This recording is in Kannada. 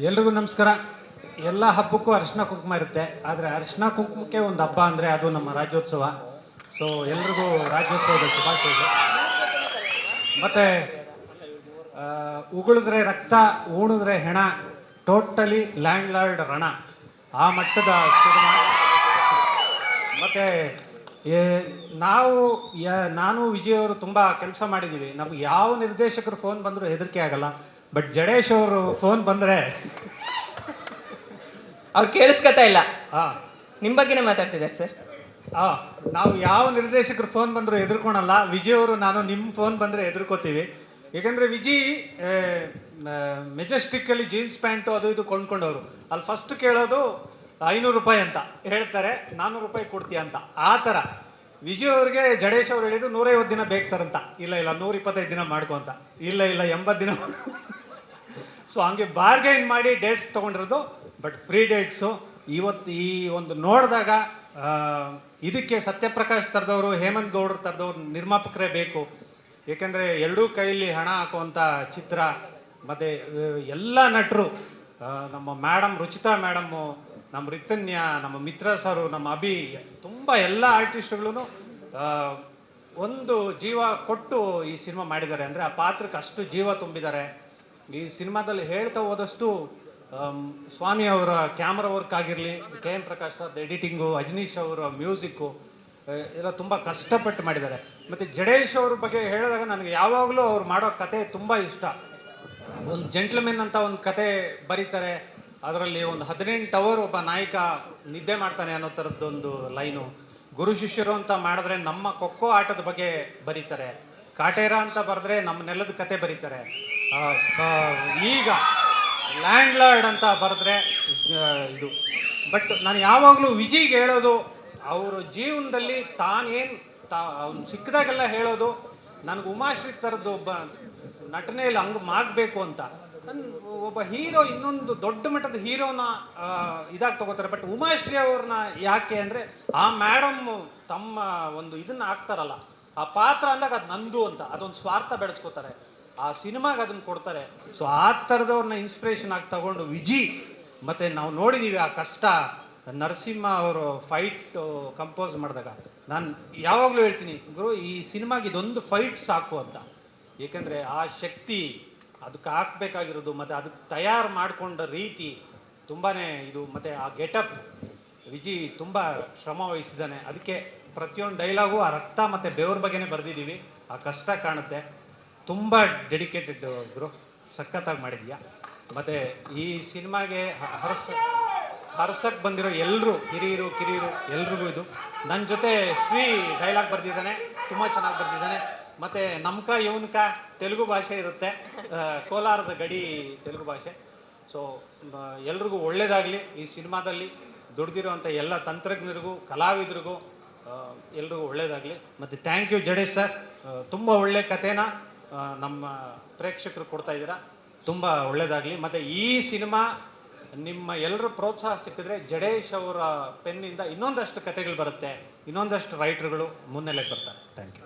ಎಲ್ರಿಗೂ ನಮಸ್ಕಾರ. ಎಲ್ಲ ಹಬ್ಬಕ್ಕೂ ಅರಿಶಿನ ಕುಂಕುಮ ಇರುತ್ತೆ, ಆದರೆ ಅರಿಶಿನ ಕುಂಕುಮಕ್ಕೆ ಒಂದು ಹಬ್ಬ ಅಂದರೆ ಅದು ನಮ್ಮ ರಾಜ್ಯೋತ್ಸವ. ಸೊ ಎಲ್ರಿಗೂ ರಾಜ್ಯೋತ್ಸವದ ಶುಭಾಶಯಗಳು. ಮತ್ತು ಉಗುಳಿದ್ರೆ ರಕ್ತ, ಉಣಿದ್ರೆ ಹೆಣ, ಟೋಟಲಿ ಲ್ಯಾಂಡ್ ಲಾರ್ಡ್ ರಣ, ಆ ಮಟ್ಟದ ಸಿನಿಮಾ. ಮತ್ತು ನಾನು ವಿಜಯ್ ಅವರು ತುಂಬ ಕೆಲಸ ಮಾಡಿದ್ದೀವಿ. ನಮ್ಗೆ ಯಾವ ನಿರ್ದೇಶಕರು ಫೋನ್ ಬಂದರೂ ಹೆದರಿಕೆ ಆಗಲ್ಲ. ಬಟ್ ಜಡೇಶ್ ಅವರು ಫೋನ್ ಬಂದರೆ ಅವ್ರು ಕೇಳಿಸ್ಕೊತಾ ಇಲ್ಲ, ಹಾಂ ನಿಮ್ಮ ಬಗ್ಗೆನೇ ಮಾತಾಡ್ತಿದ್ದಾರೆ ಸರ್. ನಾವು ಯಾವ ನಿರ್ದೇಶಕರು ಫೋನ್ ಬಂದರೂ ಹೆದರ್ಕೊಳಲ್ಲ. ವಿಜಯ್ ಅವರು ನಾನು ನಿಮ್ಮ ಫೋನ್ ಬಂದರೆ ಹೆದರ್ಕೋತೀವಿ. ಏಕೆಂದರೆ ವಿಜಯ್ ಮೆಜೆಸ್ಟಿಕ್ಕಲ್ಲಿ ಜೀನ್ಸ್ ಪ್ಯಾಂಟು ಅದು ಇದು ಕೊಂಡ್ಕೊಂಡವರು. ಅಲ್ಲಿ ಫಸ್ಟ್ ಕೇಳೋದು 500 ರೂಪಾಯಿ ಅಂತ ಹೇಳ್ತಾರೆ, 400 ರೂಪಾಯಿ ಕೊಡ್ತೀಯ ಅಂತ. ಆ ಥರ ವಿಜಯ್ ಅವ್ರಿಗೆ ಜಡೇಶ್ ಅವ್ರು ಹೇಳಿದ್ದು 150 ದಿನ ಬೇಕು ಸರ್ ಅಂತ. ಇಲ್ಲ 125 ದಿನ ಮಾಡ್ಕೊ ಅಂತ. ಇಲ್ಲ 80 ದಿನ. ಸೊ ಹಂಗೆ ಬಾರ್ಗೈನ್ ಮಾಡಿ ಡೇಟ್ಸ್ ತೊಗೊಂಡಿರೋದು. ಬಟ್ ಫ್ರೀ ಡೇಟ್ಸು ಇವತ್ತು ಈ ಒಂದು ನೋಡಿದಾಗ ಇದಕ್ಕೆ ಸತ್ಯಪ್ರಕಾಶ್ ತರದವರು, ಹೇಮಂತ್ ಗೌಡ್ರು ತರದವ್ರು ನಿರ್ಮಾಪಕರೇ ಬೇಕು. ಏಕೆಂದರೆ ಎರಡೂ ಕೈಯಲ್ಲಿ ಹಣ ಹಾಕುವಂಥ ಚಿತ್ರ. ಮತ್ತು ಎಲ್ಲ ನಟರು, ನಮ್ಮ ಮೇಡಮ್ ರುಚಿತಾ ಮೇಡಮ್ಮು, ನಮ್ಮ ರಿತನ್ಯ, ನಮ್ಮ ಮಿತ್ರ ಸರು, ನಮ್ಮ ಅಭಿ, ತುಂಬ ಎಲ್ಲ ಆರ್ಟಿಸ್ಟ್ಗಳು ಒಂದು ಜೀವ ಕೊಟ್ಟು ಈ ಸಿನಿಮಾ ಮಾಡಿದ್ದಾರೆ. ಅಂದರೆ ಆ ಪಾತ್ರಕ್ಕೆ ಅಷ್ಟು ಜೀವ ತುಂಬಿದ್ದಾರೆ. ಈ ಸಿನಿಮಾದಲ್ಲಿ ಹೇಳ್ತಾ ಹೋದಷ್ಟು ಸ್ವಾಮಿ ಅವರ ಕ್ಯಾಮ್ರಾ ವರ್ಕ್ ಆಗಿರಲಿ, K M Prakash sir editing, Ajaneesh ಅವರ ಮ್ಯೂಸಿಕ್ಕು ಎಲ್ಲ ತುಂಬ ಕಷ್ಟಪಟ್ಟು ಮಾಡಿದ್ದಾರೆ. ಮತ್ತು ಜಡೇಶ್ ಅವ್ರ ಬಗ್ಗೆ ಹೇಳಿದಾಗ ನನಗೆ ಯಾವಾಗಲೂ ಅವ್ರು ಮಾಡೋ ಕತೆ ತುಂಬ ಇಷ್ಟ. ಒಂದು ಜೆಂಟ್ಲ್ಮೆನ್ ಅಂತ ಒಂದು ಕತೆ ಬರೀತಾರೆ. ಅದರಲ್ಲಿ ಒಂದು 18 ಅವರ್ ಒಬ್ಬ ನಾಯಕ ನಿದ್ದೆ ಮಾಡ್ತಾನೆ ಅನ್ನೋ ಥರದ್ದೊಂದು ಲೈನು. ಗುರು ಶಿಷ್ಯರು ಅಂತ ಮಾಡಿದ್ರೆ ನಮ್ಮ ಖೋಖೋ ಆಟದ ಬಗ್ಗೆ ಬರೀತಾರೆ. ಕಾಟೇರ ಅಂತ ಬರೆದ್ರೆ ನಮ್ಮ ನೆಲದ ಕತೆ ಬರೀತಾರೆ. ಈಗ ಲ್ಯಾಂಡ್ ಲಾರ್ಡ್ ಅಂತ ಬರೆದ್ರೆ ಇದು. ಬಟ್ ನಾನು ಯಾವಾಗಲೂ ವಿಜಿಗೆ ಹೇಳೋದು, ಅವರ ಜೀವನದಲ್ಲಿ ತಾನೇನು ಅವ್ನು ಸಿಕ್ಕಿದಾಗೆಲ್ಲ ಹೇಳೋದು, ನನಗೆ ಉಮಾಶ್ರೀ ಥರದ್ದು ಒಬ್ಬ ನಟನೆಯಲ್ಲಿ ಹಂಗೆ ಮಾಡಬೇಕು ಅಂತ. ಒಬ್ಬ ಹೀರೋ ಇನ್ನೊಂದು ದೊಡ್ಡ ಮಟ್ಟದ ಹೀರೋನ ಇದಾಗಿ ತಗೋತಾರೆ. ಬಟ್ ಉಮಾಶ್ರೀ ಅವ್ರನ್ನ ಯಾಕೆ ಅಂದರೆ, ಆ ಮೇಡಮ್ ತಮ್ಮ ಒಂದು ಇದನ್ನು ಹಾಕ್ತಾರಲ್ಲ, ಆ ಪಾತ್ರ ಅಂದಾಗ ಅದು ನಂದು ಅಂತ ಅದೊಂದು ಸ್ವಾರ್ಥ ಬೆಳೆಸ್ಕೋತಾರೆ. ಆ ಸಿನಿಮಾಗೆ ಅದನ್ನು ಕೊಡ್ತಾರೆ. ಸೊ ಆ ಥರದವ್ರನ್ನ ಇನ್ಸ್ಪಿರೇಷನ್ ಆಗಿ ತಗೊಂಡು ವಿಜಿ. ಮತ್ತು ನಾವು ನೋಡಿದ್ದೀವಿ ಆ ಕಷ್ಟ. ನರಸಿಂಹ ಅವರು ಫೈಟ್ ಕಂಪೋಸ್ ಮಾಡಿದಾಗ ನಾನು ಯಾವಾಗಲೂ ಹೇಳ್ತೀನಿ, ಗುರು ಈ ಸಿನಿಮಾಗೆ ಇದೊಂದು ಫೈಟ್ ಸಾಕು ಅಂತ. ಏಕೆಂದರೆ ಆ ಶಕ್ತಿ ಅದಕ್ಕೆ ಹಾಕಬೇಕಾಗಿರೋದು, ಮತ್ತು ಅದಕ್ಕೆ ತಯಾರು ಮಾಡಿಕೊಂಡ ರೀತಿ ತುಂಬಾ ಇದು. ಮತ್ತು ಆ ಗೆಟಪ್ ವಿಜಿ ತುಂಬ ಶ್ರಮ ವಹಿಸಿದ್ದಾನೆ. ಅದಕ್ಕೆ ಪ್ರತಿಯೊಂದು ಡೈಲಾಗು ಆ ರಕ್ತ ಮತ್ತು ಬೆವ್ರ ಬಗ್ಗೆನೇ ಬರೆದಿದ್ದೀವಿ. ಆ ಕಷ್ಟ ಕಾಣುತ್ತೆ. ತುಂಬ ಡೆಡಿಕೇಟೆಡ್ ಗುರು, ಸಖತ್ತಾಗಿ ಮಾಡಿದ್ಯಾ. ಮತ್ತು ಈ ಸಿನಿಮಾಗೆ ಹರ್ಸಕ್ಕೆ ಬಂದಿರೋ ಎಲ್ಲರೂ, ಹಿರಿಯರು ಕಿರಿಯರು ಎಲ್ರಿಗೂ ಇದು. ನನ್ನ ಜೊತೆ ಶ್ರೀ ಡೈಲಾಗ್ ಬರೆದಿದ್ದಾನೆ, ತುಂಬ ಚೆನ್ನಾಗಿ ಬರೆದಿದ್ದಾನೆ. ಮತ್ತು ನಮ್ಕ ಇವನ್ಕ ತೆಲುಗು ಭಾಷೆ ಇರುತ್ತೆ, ಕೋಲಾರದ ಗಡಿ ತೆಲುಗು ಭಾಷೆ. ಸೊ ಎಲ್ರಿಗೂ ಒಳ್ಳೆಯದಾಗಲಿ. ಈ ಸಿನಿಮಾದಲ್ಲಿ ದುಡ್ದಿರೋವಂಥ ಎಲ್ಲ ತಂತ್ರಜ್ಞರಿಗೂ ಕಲಾವಿದರಿಗೂ ಎಲ್ರಿಗೂ ಒಳ್ಳೆಯದಾಗಲಿ. ಮತ್ತು ಥ್ಯಾಂಕ್ ಯು ಜಡೇಶ್ ಸರ್, ತುಂಬ ಒಳ್ಳೆ ಕಥೆನ ನಮ್ಮ ಪ್ರೇಕ್ಷಕರು ಕೊಡ್ತಾ ಇದ್ದೀರಾ. ತುಂಬ ಒಳ್ಳೆಯದಾಗಲಿ. ಮತ್ತು ಈ ಸಿನಿಮಾ ನಿಮ್ಮ ಎಲ್ಲರ ಪ್ರೋತ್ಸಾಹ ಸಿಕ್ಕಿದ್ರೆ ಜಡೇಶ್ ಅವರ ಪೆನ್ನಿಂದ ಇನ್ನೊಂದಷ್ಟು ಕಥೆಗಳು ಬರುತ್ತೆ, ಇನ್ನೊಂದಷ್ಟು ರೈಟ್ರುಗಳು ಮುನ್ನೆಲೆಗೆ ಬರ್ತಾರೆ. Thank you.